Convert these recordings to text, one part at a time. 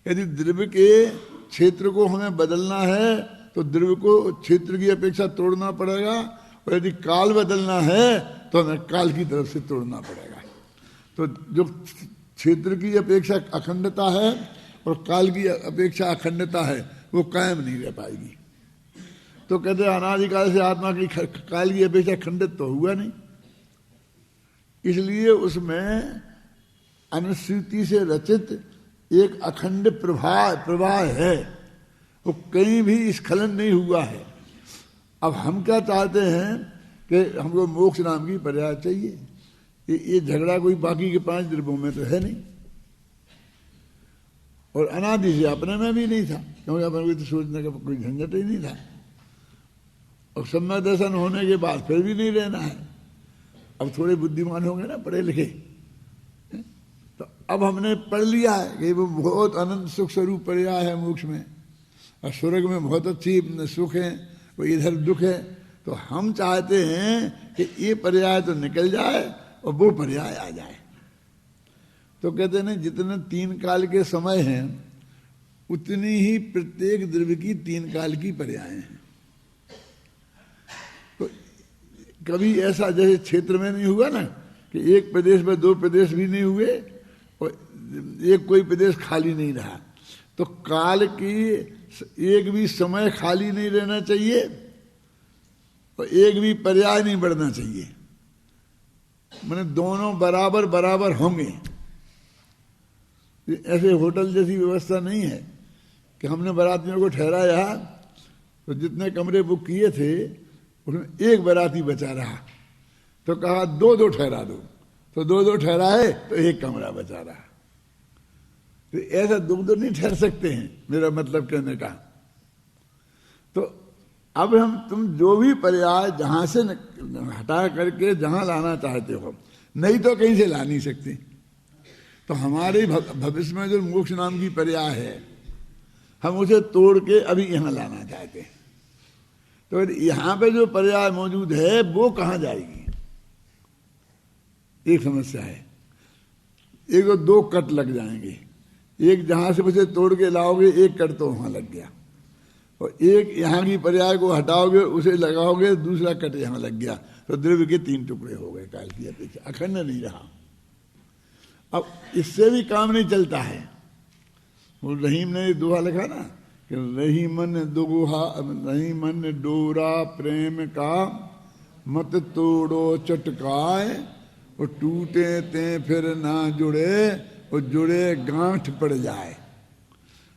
यदि द्रव्य के क्षेत्र को हमें बदलना है तो द्रव्य को क्षेत्र की अपेक्षा तोड़ना पड़ेगा, और यदि काल बदलना है तो हमें काल की तरफ से तोड़ना पड़ेगा। तो जो क्षेत्र की अपेक्षा अखंडता है और काल की अपेक्षा अखंडता है वो कायम नहीं रह पाएगी। तो कहते हैं अनादिकाल से आत्मा की काल की अपेक्षा खंडित तो हुआ नहीं, इसलिए उसमें अनुश्रुति से रचित एक अखंड प्रवाह है, वो कहीं भी स्खलन नहीं हुआ है। अब हम क्या चाहते हैं कि हमको मोक्ष नाम की पर्याय चाहिए। ये झगड़ा कोई बाकी के 5 द्रव्यों में तो है नहीं, और अनादि से अपने में भी नहीं था, क्योंकि अपन को तो सोचने का कोई झंझट ही नहीं था, और सम्यक दर्शन होने के बाद फिर भी नहीं रहना है। अब थोड़े बुद्धिमान होंगे ना, पढ़े लिखे, तो अब हमने पढ़ लिया है कि वो बहुत अनंत सुख स्वरूप पर्याय है मोक्ष में, और स्वर्ग में बहुत अच्छी सुख है, वो इधर दुख है। तो हम चाहते हैं कि ये पर्याय तो निकल जाए और वो पर्याय आ जाए। तो कहते हैं जितने 3 काल के समय हैं उतनी ही प्रत्येक द्रव्य की 3 काल की पर्याय हैं। तो कभी ऐसा जैसे क्षेत्र में नहीं हुआ ना कि एक प्रदेश में 2 प्रदेश भी नहीं हुए और एक कोई प्रदेश खाली नहीं रहा, तो काल की एक भी समय खाली नहीं रहना चाहिए और एक भी पर्याय नहीं बढ़ना चाहिए, माने दोनों बराबर बराबर होंगे। ऐसे होटल जैसी व्यवस्था नहीं है कि हमने बारातियों को ठहराया तो जितने कमरे बुक किए थे उसमें एक बाराती बचा रहा, तो कहा 2-2 ठहरा दो, तो 2-2 ठहराए तो एक कमरा बचा रहा। तो ऐसा 2 नहीं ठहर सकते हैं, मेरा मतलब कहने का। तो अब तुम जो भी पर्याय जहां से हटा करके जहां लाना चाहते हो, नहीं तो कहीं से ला नहीं सकते। तो हमारे भविष्य में जो मोक्ष नाम की पर्याय है, हम उसे तोड़ के अभी यहाँ लाना चाहते हैं। तो यहाँ पे जो पर्याय मौजूद है वो कहाँ जाएगी, एक समस्या है। एक तो 2 कट लग जाएंगे, एक जहां से उसे तोड़ के लाओगे एक कट तो वहां लग गया, और एक यहाँ की पर्याय को हटाओगे उसे लगाओगे दूसरा कट यहाँ लग गया, तो द्रव्य के 3 टुकड़े हो गए काल की अपेक्षा, अखंड नहीं रहा। अब इससे भी काम नहीं चलता है। वो रहीम ने दोहा लिखा ना कि रहीमन डोरा प्रेम का मत तोड़ो चटकाए, और टूटे ते फिर ना जुड़े, और जुड़े गांठ पड़ जाए।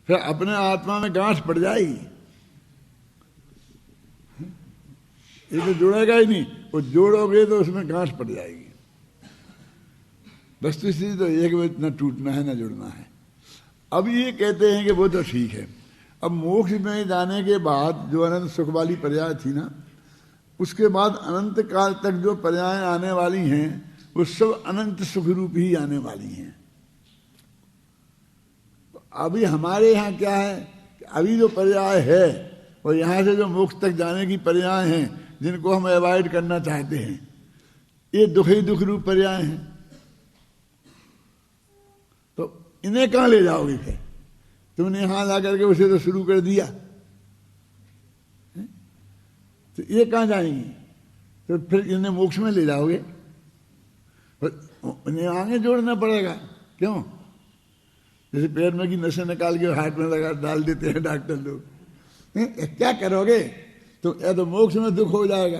फिर अपने आत्मा में गांठ पड़ जाएगी, ये तो जुड़ेगा ही नहीं, वो जोड़ोगे तो उसमें गांठ पड़ जाएगी। वस्तुस्थिति तो एक बार न टूटना है न जुड़ना है। अब ये कहते हैं कि वो तो ठीक है, अब मोक्ष में जाने के बाद जो अनंत सुख वाली पर्याय थी ना, उसके बाद अनंत काल तक जो पर्याय आने वाली हैं वो सब अनंत सुख रूप ही आने वाली हैं। अभी हमारे यहाँ क्या है, अभी जो पर्याय है और यहाँ से जो मोक्ष तक जाने की पर्याय हैं जिनको हम अवॉइड करना चाहते हैं, ये दुख ही दुख रूप पर्याय हैं। तो इन्हें कहाँ ले जाओगे फिर? तुमने यहाँ ला करके उसे तो शुरू कर दिया, तो ये कहाँ जाएंगी? तो फिर इन्हें मोक्ष में ले जाओगे, इन्हें आगे जोड़ना पड़ेगा। क्यों? जैसे पैर में की नसें निकाल के हाथ में लगा डाल देते हैं डॉक्टर लोग, क्या करोगे? तो या तो मोक्ष में दुख हो जाएगा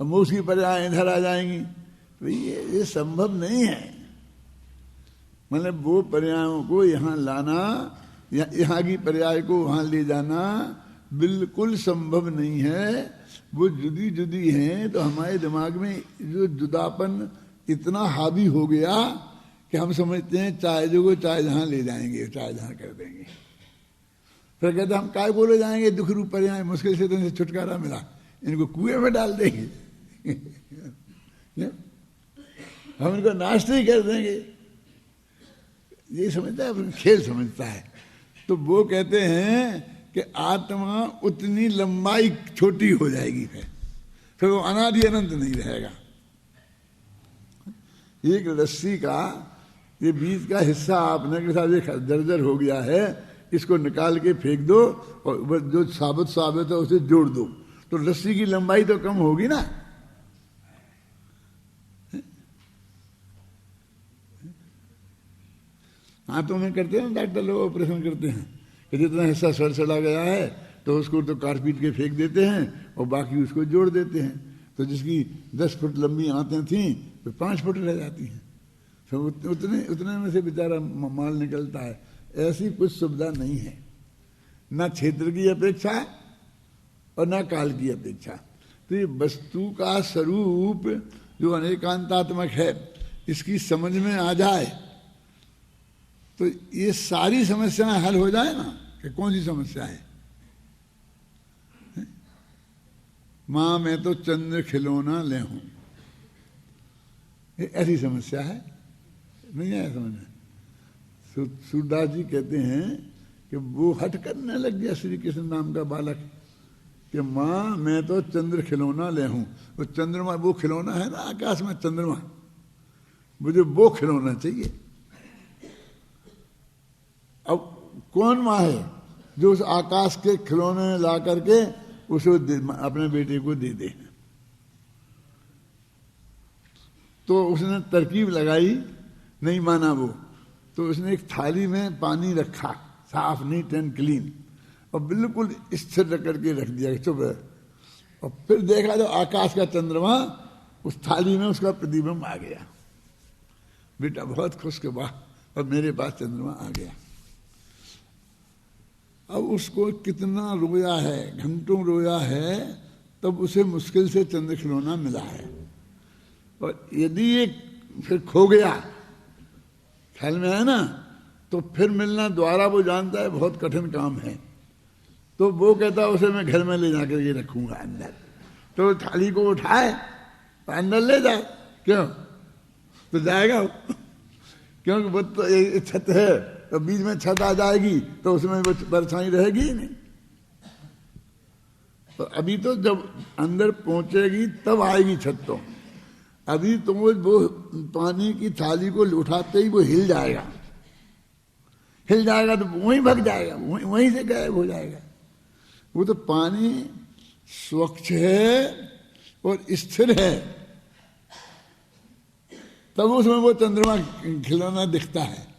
और मोक्ष की पर्याय इधर आ जाएंगी, तो ये संभव नहीं है। मतलब वो पर्यायों को यहाँ लाना या यहाँ की पर्याय को वहाँ ले जाना बिल्कुल संभव नहीं है। वो जुदी जुदी हैं, तो हमारे दिमाग में जो जुदापन इतना हावी हो गया कि हम समझते हैं चाहे जो को चाहे जहाँ ले जाएंगे, चाहे जहाँ कर देंगे। फिर कहते हम काय बोले जाएंगे, दुख रूप पर्याय मुश्किल से तो इनसे छुटकारा मिला, इनको कुएं में डाल देंगे हम इनको नाश नहीं कर देंगे। ये समझता है, खेल समझता है। तो वो कहते हैं कि आत्मा उतनी लंबाई छोटी हो जाएगी, फिर वो अनादि अनंत नहीं रहेगा। एक रस्सी का ये बीच का हिस्सा आपने के साथ एक जर्जर हो गया है, इसको निकाल के फेंक दो और जो साबित है उसे जोड़ दो, तो रस्सी की लंबाई तो कम होगी ना। हाथों में करते हैं डॉक्टर लोग, ऑपरेशन करते हैं कि जितना हिस्सा सड़ गया है तो उसको तो काट पीट के फेंक देते हैं और बाकी उसको जोड़ देते हैं। तो जिसकी 10 फुट लंबी आंतें थीं तो 5 फुट रह जाती हैं, तो उतने में से बेचारा माल निकलता है। ऐसी कुछ सुविधा नहीं है, ना क्षेत्र की अपेक्षा और ना काल की अपेक्षा। तो ये वस्तु का स्वरूप जो अनेकांतात्मक है, इसकी समझ में आ जाए तो ये सारी समस्याएं हल हो जाए ना। कि कौन सी समस्या है? मां मैं तो चंद्र खिलौना ले हूं, ये ऐसी समस्या है, नहीं है समझ में। सूरदास जी कहते हैं कि वो हट करने लग गया श्री कृष्ण नाम का बालक कि मां मैं तो चंद्र खिलौना ले हूं। वो चंद्रमा, वो खिलौना है ना आकाश में चंद्रमा, मुझे वो खिलौना चाहिए। अब कौन माँ है जो उस आकाश के खिलौने ला करके उसे अपने बेटे को दे दे? तो उसने तरकीब लगाई, नहीं माना वो, तो उसने एक थाली में पानी रखा, साफ नीट एंड क्लीन, और बिल्कुल स्थिर रख करके रख दिया, चुप है। और फिर देखा तो आकाश का चंद्रमा उस थाली में उसका प्रतिबिंब आ गया। बेटा बहुत खुश के बाद, और मेरे पास चंद्रमा आ गया। अब उसको कितना रोया है, घंटों रोया है, तब उसे मुश्किल से चंद्र खिलौना मिला है। और यदि ये फिर खो गया, ख्याल में है ना, तो फिर मिलना द्वारा वो जानता है बहुत कठिन काम है। तो वो कहता उसे मैं घर में ले जाकर के रखूंगा अंदर। तो थाली को उठाए अंदर ले जाए, क्यों? तो जाएगा वो, क्योंकि वो तो एक छत है, तो बीच में छत आ जाएगी तो उसमें वो परछाई रहेगी ही नहीं। तो अभी तो जब अंदर पहुंचेगी तब आएगी छत। तो अभी तो वो पानी की थाली को उठाते ही वो हिल जाएगा, हिल जाएगा तो वहीं भग जाएगा, वहीं से गायब हो जाएगा। वो तो पानी स्वच्छ है और स्थिर है, तब उसमें वो चंद्रमा खिलौना दिखता है।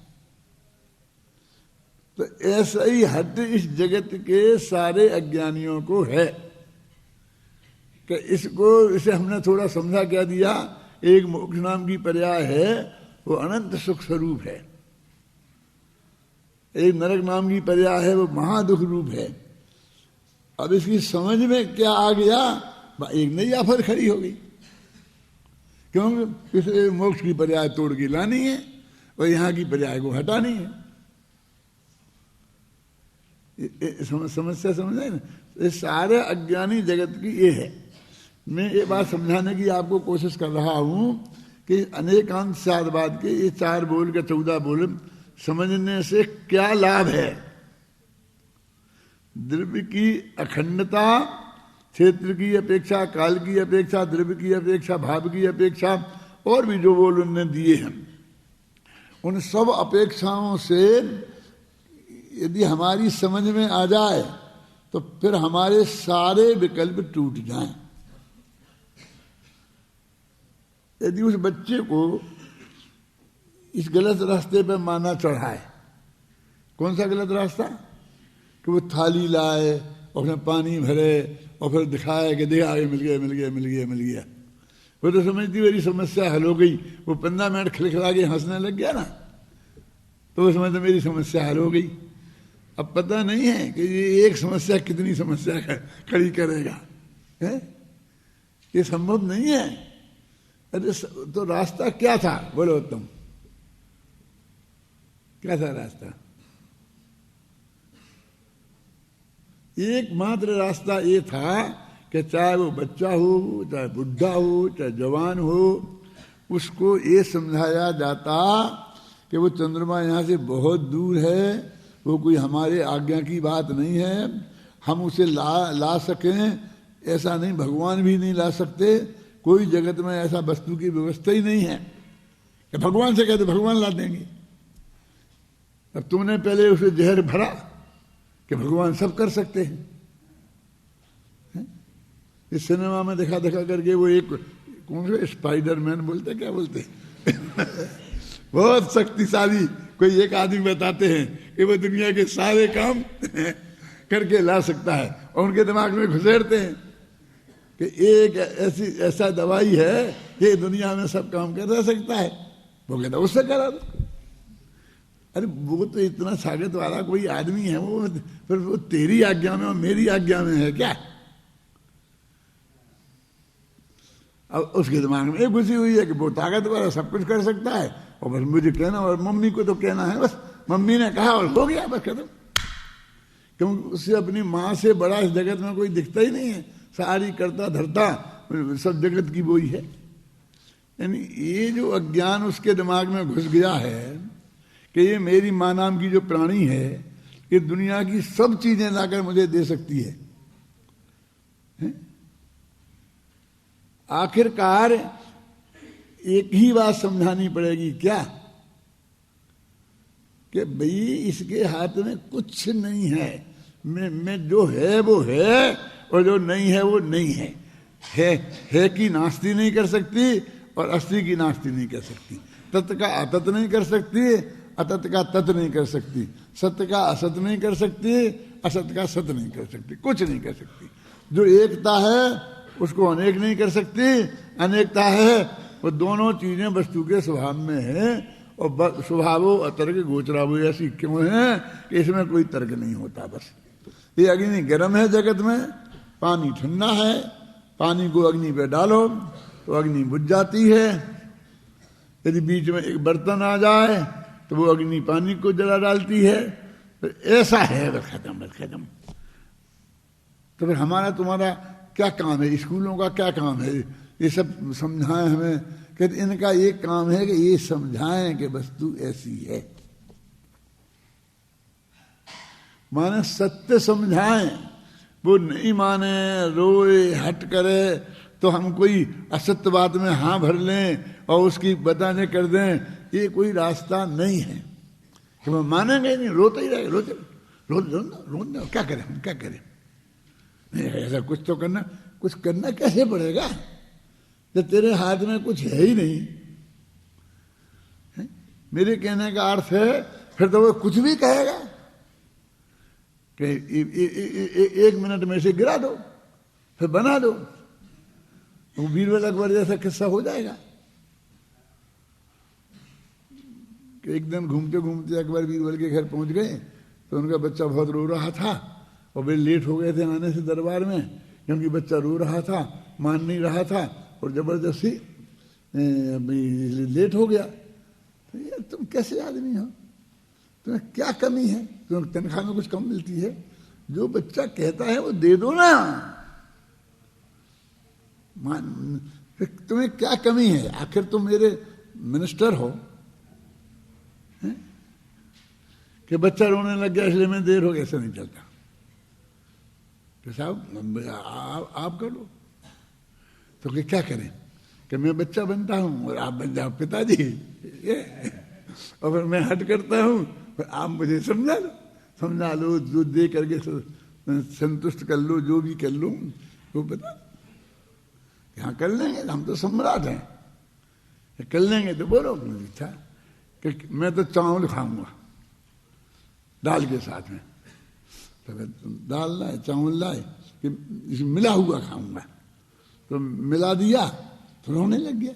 तो ऐसा ही हट इस जगत के सारे अज्ञानियों को है कि इसे हमने थोड़ा समझा क्या दिया, एक मोक्ष नाम की पर्याय है, वो अनंत सुख स्वरूप है। एक नरक नाम की पर्याय है, वो महादुख रूप है। अब इसकी समझ में क्या आ गया, एक नई आफत खड़ी हो गई, क्योंकि इसे मोक्ष की पर्याय तोड़ के लानी है और यहाँ की पर्याय को हटानी है। समस्या समझ आए ना? ये सारे अज्ञानी जगत की ये है। मैं ये बात समझाने की आपको कोशिश कर रहा हूं कि अनेकांत साधवाद के ये 4 बोल के 14 बोल समझने से क्या लाभ है। द्रव्य की अखंडता, क्षेत्र की अपेक्षा, काल की अपेक्षा, द्रव्य की अपेक्षा, भाव की अपेक्षा, और भी जो बोल उन्होंने दिए हैं, उन सब अपेक्षाओं से यदि हमारी समझ में आ जाए तो फिर हमारे सारे विकल्प टूट जाएं। यदि उस बच्चे को इस गलत रास्ते पर माना चढ़ाए, कौन सा गलत रास्ता? कि वो थाली लाए और उसमें पानी भरे और फिर दिखाए कि देखा आगे मिल गया मिल गया मिल गया मिल गया। वो तो समझती मेरी समस्या हल हो गई, वो 15 मिनट खिलखिला के हंसने लग गया ना, तो वो समझते मेरी समस्या हल हो गई। अब पता नहीं है कि ये एक समस्या कितनी समस्या खड़ी करेगा, है? ये संभव नहीं है। अरे तो रास्ता क्या था, बोलो तुम, क्या था रास्ता? एकमात्र रास्ता ये था कि चाहे वो बच्चा हो, चाहे बुढ़ा हो, चाहे जवान हो, उसको ये समझाया जाता कि वो चंद्रमा यहाँ से बहुत दूर है, वो कोई हमारे आज्ञा की बात नहीं है, हम उसे ला सकें ऐसा नहीं, भगवान भी नहीं ला सकते, कोई जगत में ऐसा वस्तु की व्यवस्था ही नहीं है कि भगवान से कहते भगवान ला देंगे। अब तुमने पहले उसे जहर भरा कि भगवान सब कर सकते हैं। इस सिनेमा में दिखा दिखा करके वो एक कौन से स्पाइडरमैन बोलते क्या बोलते बहुत शक्तिशाली कोई एक आदमी बताते हैं कि वो दुनिया के सारे काम करके ला सकता है, और उनके दिमाग में घुसेड़ते हैं कि एक ऐसा दवाई है कि दुनिया में सब काम कर सकता है। वो कहता उससे करा दो। अरे वो तो इतना सागत वाला कोई आदमी है, वो फिर वो तेरी आज्ञा में और मेरी आज्ञा में है क्या? अब उसके दिमाग में घुसी हुई है कि वो ताकतवर है, सब कुछ कर सकता है, और बस मुझे कहना और मम्मी को तो कहना है, बस मम्मी ने कहा और हो गया, बस खत्म। क्योंकि उससे अपनी माँ से बड़ा इस जगत में कोई दिखता ही नहीं है, सारी करता धरता सब जगत की वही है। यानी ये जो अज्ञान उसके दिमाग में घुस गया है कि ये मेरी माँ नाम की जो प्राणी है ये दुनिया की सब चीजें लाकर मुझे दे सकती है। आखिरकार एक ही बात समझानी पड़ेगी क्या कि भाई इसके हाथ में कुछ नहीं है, मैं जो है वो है और जो नहीं है वो नहीं है की नास्ती नहीं कर सकती और अस्ति की नास्ती नहीं कर सकती, तत् का अतत नहीं कर सकती, अतत का तत् नहीं कर सकती, सत्य का असत नहीं कर सकती, असत का सत नहीं कर सकती, कुछ नहीं कर सकती। जो एकता है उसको अनेक नहीं कर सकती, अनेकता है वो दोनों चीजें वस्तु के स्वभाव में है, और स्वभावो अतर्क गोचरावो ऐसी क्यों है कि इसमें कोई तर्क नहीं होता। बस ये अग्नि गर्म है जगत में, पानी ठंडा है, पानी को अग्नि पे डालो तो अग्नि बुझ जाती है, यदि बीच में एक बर्तन आ जाए तो वो अग्नि पानी को जला डालती है, तो ऐसा है, बस खत्म बस खत्म। तो फिर हमारा तुम्हारा क्या काम है, स्कूलों का क्या काम है? ये सब समझाएं हमें कि इनका ये काम है कि ये समझाएं कि वस्तु ऐसी है, माने सत्य समझाएं। वो नहीं माने, रोए, हट करे तो हम कोई असत्य बात में हाँ भर लें और उसकी बताने कर दें, ये कोई रास्ता नहीं है कि वो मानेंगे नहीं, रोते ही रहेगा, रोते क्या करें हम, क्या करें? ऐसा कुछ तो करना, कुछ करना कैसे पड़ेगा जब तेरे हाथ में कुछ है ही नहीं है? मेरे कहने का अर्थ है फिर तो वो कुछ भी कहेगा कि 1 मिनट में से गिरा दो फिर बना दो, वो बीरबल अकबर जैसा किस्सा हो जाएगा कि एक दिन घूमते घूमते अकबर बीरबल के घर पहुंच गए तो उनका बच्चा बहुत रो रहा था और वे लेट हो गए थे आने से दरबार में, क्योंकि बच्चा रो रहा था, मान नहीं रहा था और जबरदस्ती लेट हो गया। तो यार तुम कैसे आदमी हो, तुम्हें क्या कमी है, तुम्हें तनख्वाह में कुछ कम मिलती है, जो बच्चा कहता है वो दे दो ना, तुम्हें क्या कमी है, आखिर तुम मेरे मिनिस्टर हो कि बच्चा रोने लग गया इसलिए मैं देर हो गया, ऐसा नहीं चलता। तो साहब आप कर लो, तो क्या करें कि मैं बच्चा बनता हूं और आप बन जाओ पिताजी, और फिर मैं हट करता हूं, फिर आप मुझे समझा लो जो दे करके संतुष्ट कर लो, जो भी कर लो वो बता दो, हाँ कर लेंगे, हम तो सम्राट हैं, कर लेंगे तो बोलो। अच्छा कि मैं तो चावल खाऊंगा दाल के साथ में, तो दाल लाए चावल लाए कि मिला हुआ खाऊंगा, तो मिला दिया तो रोने लग गया,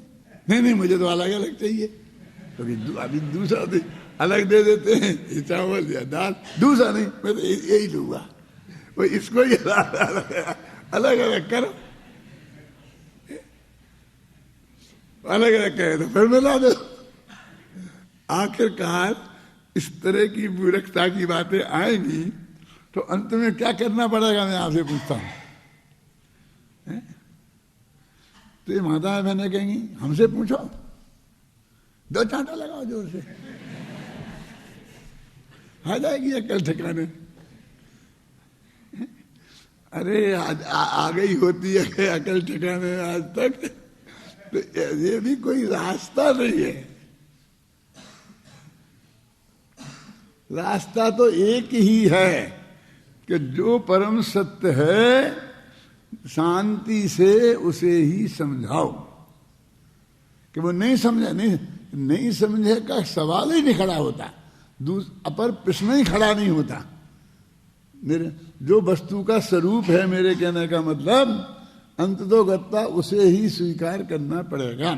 नहीं मुझे तो अलग अलग चाहिए, तो अभी दूसरा अलग दे देते हैं, ये चावल या दाल, दूसरा नहीं मैं तो यही लूंगा, वो इसको ही अलग अलग करो, अलग अलग करे तो फिर मिला दो। आखिरकार इस तरह की मूर्खता की बातें आएंगी तो अंत में क्या करना पड़ेगा, मैं आपसे पूछता हूं। तो ये माता बहनें कहेंगी हमसे पूछो, 2 चांटा लगाओ जोर से, आ जाएगी अकल ठिकाने। अरे आ गई होती है अकल ठिकाने आज तक, तो ये भी कोई रास्ता नहीं है। रास्ता तो एक ही है कि जो परम सत्य है शांति से उसे ही समझाओ। कि वो नहीं समझा, नहीं समझे का सवाल ही नहीं खड़ा होता, अपर प्रश्न ही खड़ा नहीं होता। मेरे जो वस्तु का स्वरूप है, मेरे कहने का मतलब अंततोगत्ता उसे ही स्वीकार करना पड़ेगा।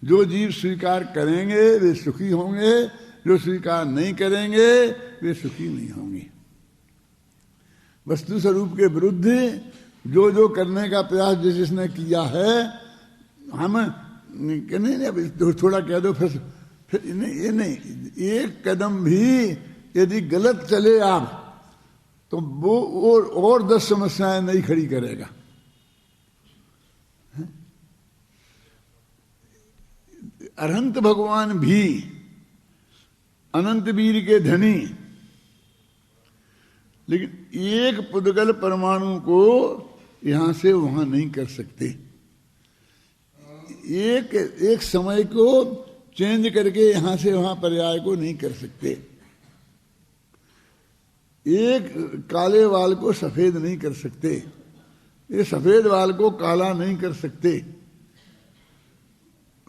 जो जीव स्वीकार करेंगे वे सुखी होंगे, जो स्वीकार नहीं करेंगे वे सुखी नहीं होंगे। वस्तु स्वरूप के विरुद्ध जो जो करने का प्रयास जिसने किया है, हम नहीं अभी थोड़ा कह दो फिर ये नहीं, एक कदम भी यदि गलत चले आप तो वो और 10 समस्याएं नहीं खड़ी करेगा। अनंत भगवान भी अनंत वीर के धनी, लेकिन एक पुद्गल परमाणु को यहां से वहां नहीं कर सकते। एक समय को चेंज करके यहां से वहां पर्याय को नहीं कर सकते। एक काले बाल को सफेद नहीं कर सकते, ये सफेद बाल को काला नहीं कर सकते।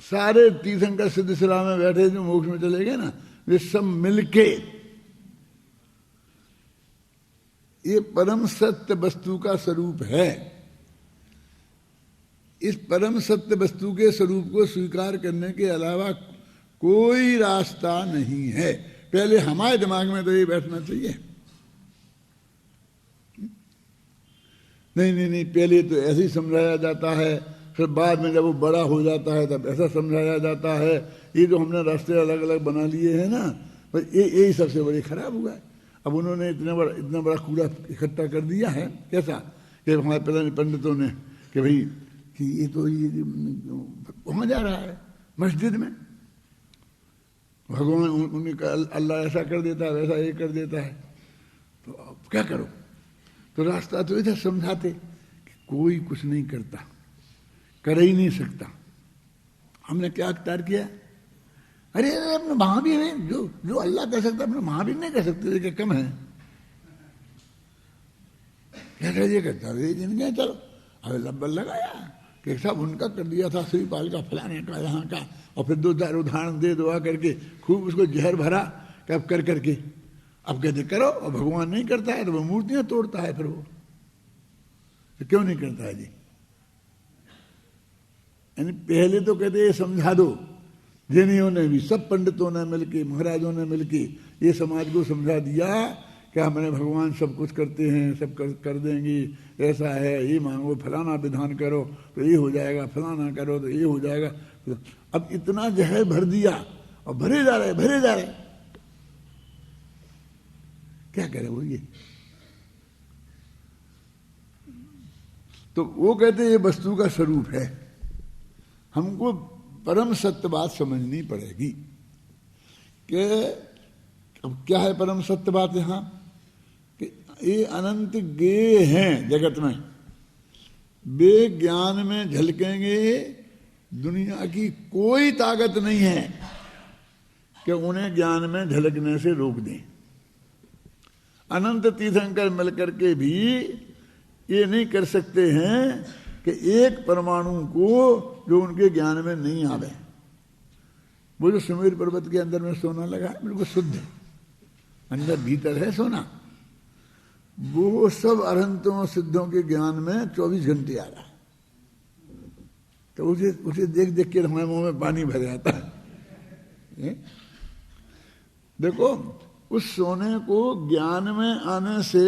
सारे तीर्थंकर सिद्धशिला में बैठे जो मोक्ष में चले गए ना, वे सब मिलके ये परम सत्य वस्तु का स्वरूप है। इस परम सत्य वस्तु के स्वरूप को स्वीकार करने के अलावा कोई रास्ता नहीं है। पहले हमारे दिमाग में तो ये बैठना चाहिए, नहीं, पहले तो ऐसे ही समझाया जाता है, फिर बाद में जब वो बड़ा हो जाता है तब ऐसा समझाया जाता है। ये जो हमने रास्ते अलग अलग बना लिए हैं ना, बस यही सबसे बड़ी खराब हुआ है। अब उन्होंने इतना बड़ा कूड़ा इकट्ठा कर दिया है, कैसा कि हमारे पंडितों ने कि भाई कि ये तो ये वहां जा रहा है मस्जिद में, भगवान उन्हें अल्लाह ऐसा कर देता है, वैसा ये कर देता है, तो अब क्या करो। तो रास्ता तो इधर समझाते कि कोई कुछ नहीं करता, कर ही नहीं सकता। हमने क्या अख्तियार किया, अरे अपने महावीर है, जो अल्लाह कर सकता अपने महावीर नहीं कर सकते, क्या कम है क्या कर ये करता है जिनके। चलो अबे लब्बल लगाया कि सब उनका कर दिया था, श्रीपाल का, फलाने का, यहाँ का, और फिर 2-4 उदाहरण दे दुआ करके खूब उसको जहर भरा कि अब कर करके अब कहते करो, और भगवान नहीं करता है तो वो मूर्तियां तोड़ता है। फिर वो तो क्यों नहीं करता है जी? यानी पहले तो कहते ये समझा दो, जिन्होंने ने भी, सब पंडितों ने मिलके, महाराजों ने मिलके ये समाज को समझा दिया कि हमारे भगवान सब कुछ करते हैं, सब कर देंगे, ऐसा है, ये मांगो, फलाना विधान करो तो ये हो जाएगा, फलाना करो तो ये हो जाएगा। अब इतना जहर भर दिया और भरे जा रहे, क्या करे वो ये। तो वो कहते ये वस्तु का स्वरूप है, हमको परम सत्य बात समझनी पड़ेगी कि अब क्या है परम सत्य बात यहां कि ये अनंत गे हैं जगत में, वे ज्ञान में झलकेंगे, दुनिया की कोई ताकत नहीं है कि उन्हें ज्ञान में झलकने से रोक दें। अनंत तीर्थंकर मिलकर के भी ये नहीं कर सकते हैं कि एक परमाणु को जो उनके ज्ञान में नहीं आवे। वो जो सुमेर पर्वत के अंदर में सोना लगा है बिल्कुल शुद्ध, अंदर भीतर है सोना, वो सब अरहंतों सिद्धों के ज्ञान में 24 घंटे आ रहा है। तो उसे देख देख के हमारे मुंह में पानी भर जाता है। देखो उस सोने को ज्ञान में आने से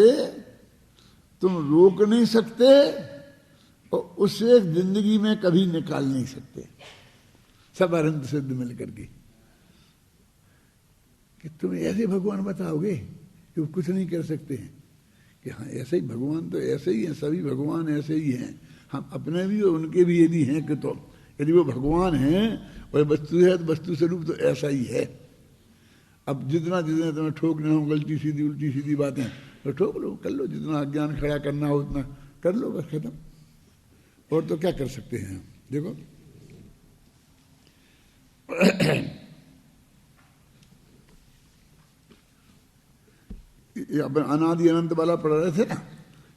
तुम रोक नहीं सकते और उसे जिंदगी में कभी निकाल नहीं सकते। सब अरहंत सिद्ध मिलकर के कि तुम ऐसे भगवान बताओगे कि वो कुछ नहीं कर सकते हैं कि हाँ ऐसे ही भगवान तो ऐसे ही हैं, सभी भगवान ऐसे ही हैं, हम अपने भी और उनके भी यदि हैं कि तो यदि वो भगवान हैं और वस्तु है तो वस्तु स्वरूप तो ऐसा ही है। अब जितना जितना तुम्हें ठोकना हो उल्टी सीधी बातें तो ठोक लो, कर लो, जितना अज्ञान खड़ा करना हो उतना कर लो, बस खत्म। और तो क्या कर सकते हैं। देखो ये अपन अनादि अनंत वाला पढ़ रहे थे ना।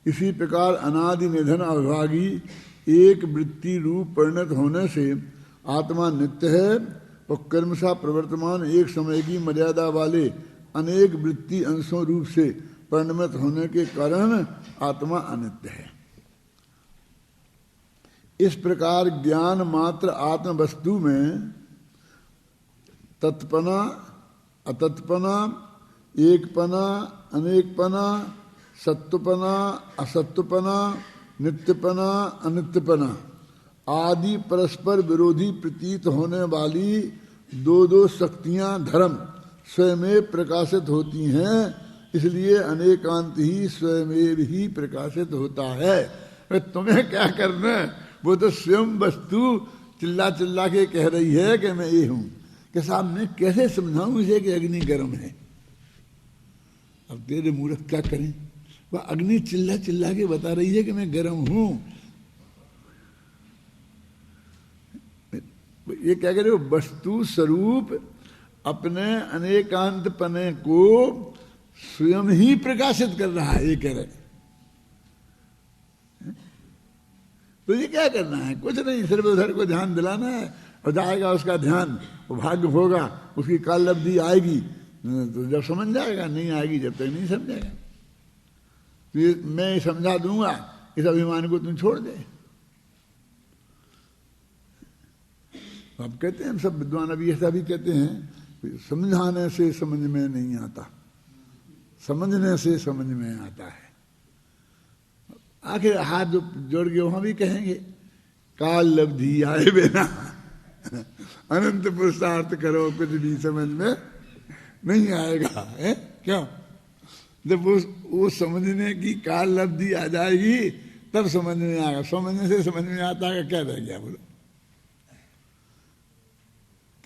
इसी प्रकार अनादि निधन अविभागी एक वृत्ति रूप परिणत होने से आत्मा नित्य है और कर्मशा प्रवर्तमान एक समय की मर्यादा वाले अनेक वृत्ति अंशों रूप से परिणमित होने के कारण आत्मा अनित्य है। इस प्रकार ज्ञान मात्र आत्म वस्तु में तत्पना अतत्पना एकपना अनेकपना सत्वपना असत्वपना नित्यपना अनित्यपना आदि परस्पर विरोधी प्रतीत होने वाली दो दो शक्तियां धर्म स्वयं प्रकाशित होती हैं, इसलिए अनेकांत ही स्वयं ही प्रकाशित होता है। तुम्हें क्या करना है? वो तो स्वयं वस्तु चिल्ला चिल्ला के कह रही है कि मैं ये हूं, कि साहब मैं कैसे समझाऊं इसे कि अग्नि गर्म है। अब तेरे मूर्ख क्या करें, वह अग्नि चिल्ला चिल्ला के बता रही है कि मैं गर्म हूं। ये क्या कह रहे हो? वस्तु स्वरूप अपने अनेकांत पने को स्वयं ही प्रकाशित कर रहा है, ये कह रहे। तो ये क्या करना है? कुछ नहीं, सिर्फ उधर को ध्यान दिलाना है और जाएगा उसका ध्यान, वो भाग्य होगा, उसकी काल अवधि आएगी तो जब समझ जाएगा, नहीं आएगी जब तक नहीं समझेगा। तो ये मैं समझा दूंगा, इस अभिमान को तुम छोड़ दे। अब कहते हैं, हम सब विद्वान अभी ऐसा भी कहते हैं, समझाने से समझ में नहीं आता, समझने से समझ में आता है। आखिर हाथ जो जोड़ के वहां भी कहेंगे, काल लब्धि आए बिना अनंत पुरुषार्थ करो कुछ भी समझ में नहीं आएगा, है क्यों? जब वो समझने की काल लब्धि आ जाएगी तब समझ में आएगा। समझने से समझ में आता है, क्या रह गया बोलो?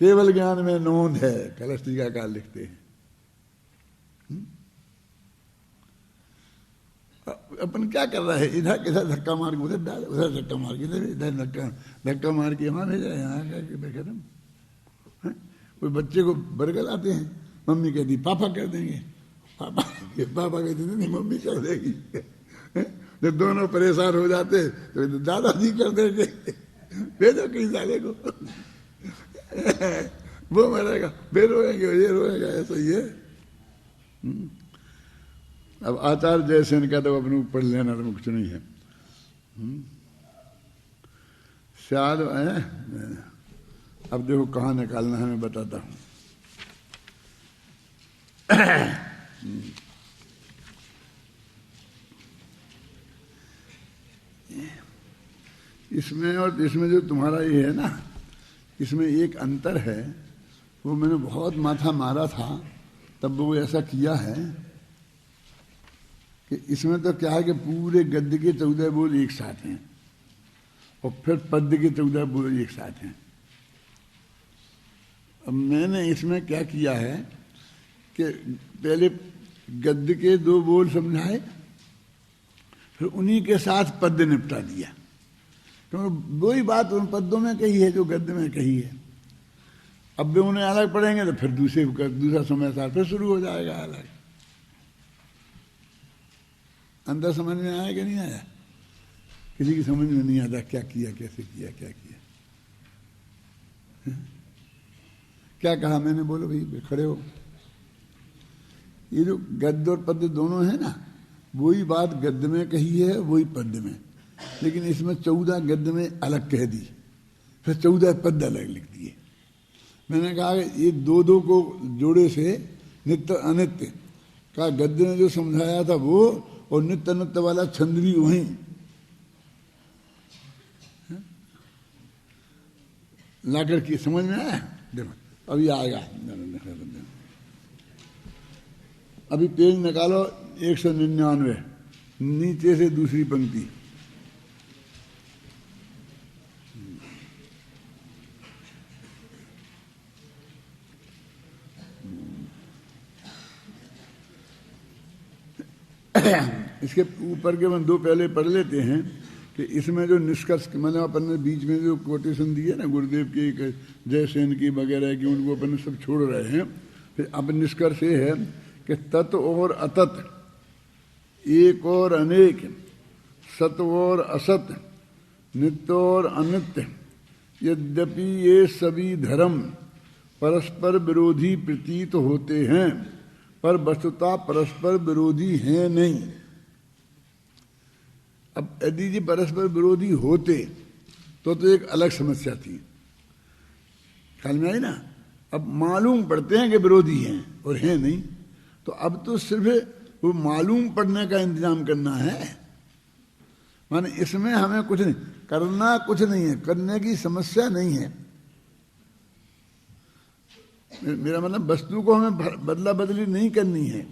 केवल ज्ञान में नोंद है, कलश टीकाकार लिखते हैं। अपन क्या कर रहा है? इधर किधर धक्का मार के उधर डाल, उधर धक्का मार के इधर, इधर धक्का मार के वहां भेजा, यहाँ खत्म। कोई बच्चे को बर्गर आते हैं, मम्मी कहती पापा कर देंगे, पापा कहती नहीं मम्मी कर देगी। जब दोनों परेशान हो जाते तो दादाजी कर देंगे, भेजो किसी साले को, वो मरेगा, वे रोएंगे, ये रोएगा, ऐसा ही है। अब आचार्य जयसेन का तो अपने ऊपर लेना तो कुछ नहीं है। शायद अब देखो कहाँ निकालना है, मैं बताता हूँ। इसमें और इसमें जो तुम्हारा ये है ना, इसमें एक अंतर है, वो मैंने बहुत माथा मारा था तब वो ऐसा किया है कि इसमें तो क्या है कि पूरे गद्य के 14 बोल एक साथ हैं और फिर पद्य के 14 बोल एक साथ हैं। अब मैंने इसमें क्या किया है कि पहले गद्य के 2 बोल समझाए, फिर उन्हीं के साथ पद्य निपटा दिया, क्योंकि वही बात उन पद्यों में कही है जो गद्य में कही है। अब भी उन्हें अलग पढ़ेंगे तो फिर दूसरा समय साथ फिर शुरू हो जाएगा अलग। अंदर समझ में आया कि नहीं आया? किसी की समझ में नहीं आता क्या किया, कैसे किया, क्या किया। क्या कहा मैंने? बोलो भाई, खड़े हो। ये जो गद्य और पद्य दोनों है ना, वही बात गद्य में कही है, वही पद्य में, लेकिन इसमें 14 गद्य में अलग कह दी, फिर 14 पद्य अलग लिख दिए। मैंने कहा ये 2-2 को जोड़े से नित्य अनित्य का गद्य ने जो समझाया था वो, और नित्य अनित्य वाला छंद भी वहीं। लाकर की समझ में आया? देखो अभी आएगा, अभी पेज निकालो 199, नीचे से दूसरी पंक्ति। इसके ऊपर के हम 2 पहले पढ़ लेते हैं कि इसमें जो निष्कर्ष, मतलब अपन ने बीच में जो कोटेशन दी है ना गुरुदेव की, जयसेन की वगैरह की, उनको अपन सब छोड़ रहे हैं। फिर अब निष्कर्ष ये है कि कि तत् और अतत, एक और अनेक, सत और असत, नित्य और अनित्य, यद्यपि ये सभी धर्म परस्पर विरोधी प्रतीत होते हैं पर वस्तुतः परस्पर विरोधी हैं नहीं। अब यदि जी परस्पर विरोधी होते तो एक अलग समस्या थी, ख्याल में आई ना। अब मालूम पड़ते हैं कि विरोधी हैं और हैं नहीं, तो अब तो सिर्फ वो मालूम पड़ने का इंतजाम करना है। माने इसमें हमें कुछ नहीं करना, कुछ नहीं है, करने की समस्या नहीं है। मेरा मतलब वस्तु को हमें बदला बदली नहीं करनी है,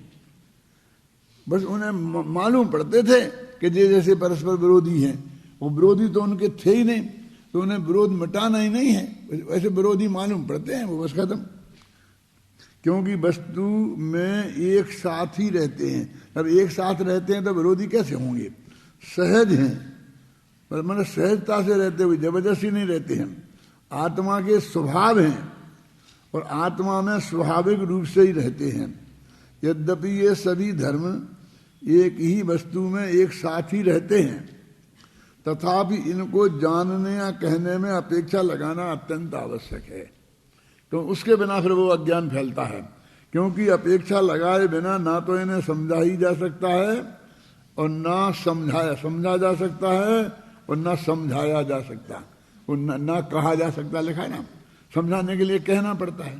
बस उन्हें मालूम पड़ते थे कि जैसे परस्पर विरोधी हैं, वो विरोधी तो उनके थे ही नहीं, तो उन्हें विरोध मिटाना ही नहीं है, वैसे विरोधी मालूम पड़ते हैं, वो बस खत्म। क्योंकि वस्तु में एक साथ ही रहते हैं, अब एक साथ रहते हैं तो विरोधी कैसे होंगे? सहज हैं, पर मतलब सहजता से रहते हुए, जबरदस्ती नहीं रहते हैं, आत्मा के स्वभाव हैं और आत्मा में स्वाभाविक रूप से ही रहते हैं। यद्यपि ये सभी धर्म एक ही वस्तु में एक साथ ही रहते हैं, तथापि इनको जानने या कहने में अपेक्षा लगाना अत्यंत आवश्यक है। तो उसके बिना फिर वो अज्ञान फैलता है, क्योंकि अपेक्षा लगाए बिना ना तो इन्हें समझा ही जा सकता है और ना समझा जा सकता है और ना समझाया जा सकता, और ना कहा जा सकता, लिखा है ना, समझाने के लिए कहना पड़ता है।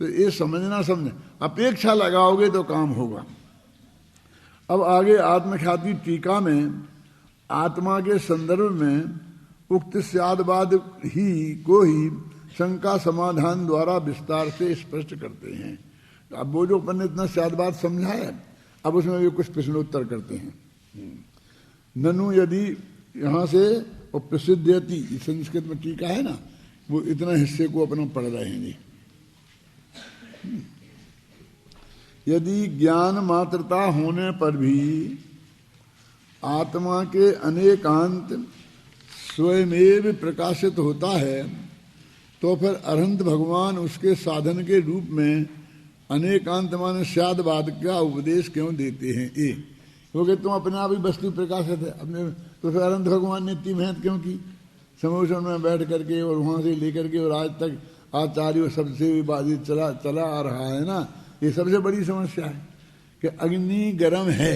तो ये समझना, समझ अपेक्षा लगाओगे तो काम होगा। अब आगे आत्मख्याति टीका में आत्मा के संदर्भ में उक्त स्यादवाद ही को ही शंका समाधान द्वारा विस्तार से स्पष्ट करते हैं। अब वो जो अपन ने इतना स्यादवाद समझाया, अब उसमें भी कुछ प्रश्नोत्तर करते हैं। ननु यदि यहाँ से और प्रसिद्धयति संस्कृत में टीका है ना, वो इतना हिस्से को अपना पढ़ रहे हैं जी। यदि ज्ञान मात्रता होने पर भी आत्मा के अनेकांत स्वयमेव प्रकाशित होता है, तो फिर अरहंत भगवान उसके साधन के रूप में अनेकांत माने स्यादवाद का उपदेश क्यों देते हैं? ये क्योंकि तुम अपने आप ही वस्तु प्रकाशित है अपने, तो फिर अरहंत भगवान ने इतनी मेहनत क्यों की समूचन में बैठ करके और वहां से लेकर के और आज तक आचार्य सबसे विवादित चला आ रहा है ना। ये सबसे बड़ी समस्या है कि अग्नि गर्म है,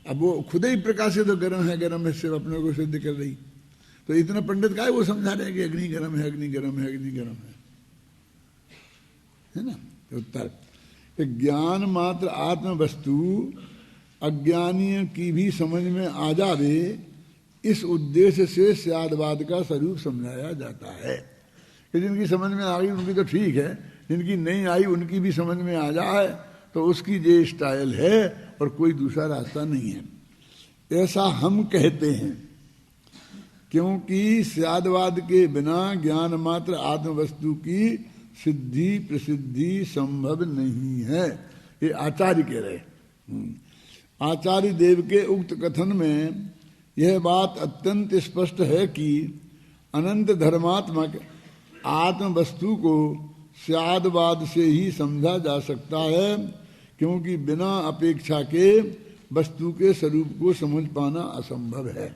अब वो खुद ही प्रकाशित तो गर्म है, गर्म है सिर्फ अपने को सिद्ध कर रही, तो इतना पंडित का है वो समझा रहे हैं कि अग्नि गर्म है, अग्नि गर्म है, अग्नि गर्म है ना। तो उत्तर ज्ञान मात्र आत्म वस्तु अज्ञानियों की भी समझ में आ जावे, इस उद्देश्य से स्यादवाद का स्वरूप समझाया जाता है कि जिनकी समझ में आ गई उनकी तो ठीक है, जिनकी नहीं आई उनकी भी समझ में आ जाए तो उसकी ये स्टाइल है और कोई दूसरा रास्ता नहीं है, ऐसा हम कहते हैं। क्योंकि स्यादवाद के बिना ज्ञान मात्र आत्म वस्तु की सिद्धि प्रसिद्धि संभव नहीं है, ये आचार्य कह रहे। आचार्य देव के उक्त कथन में यह बात अत्यंत स्पष्ट है कि अनंत धर्मात्मक आत्म वस्तु को स्यादवाद से ही समझा जा सकता है, क्योंकि बिना अपेक्षा के वस्तु के स्वरूप को समझ पाना असंभव है।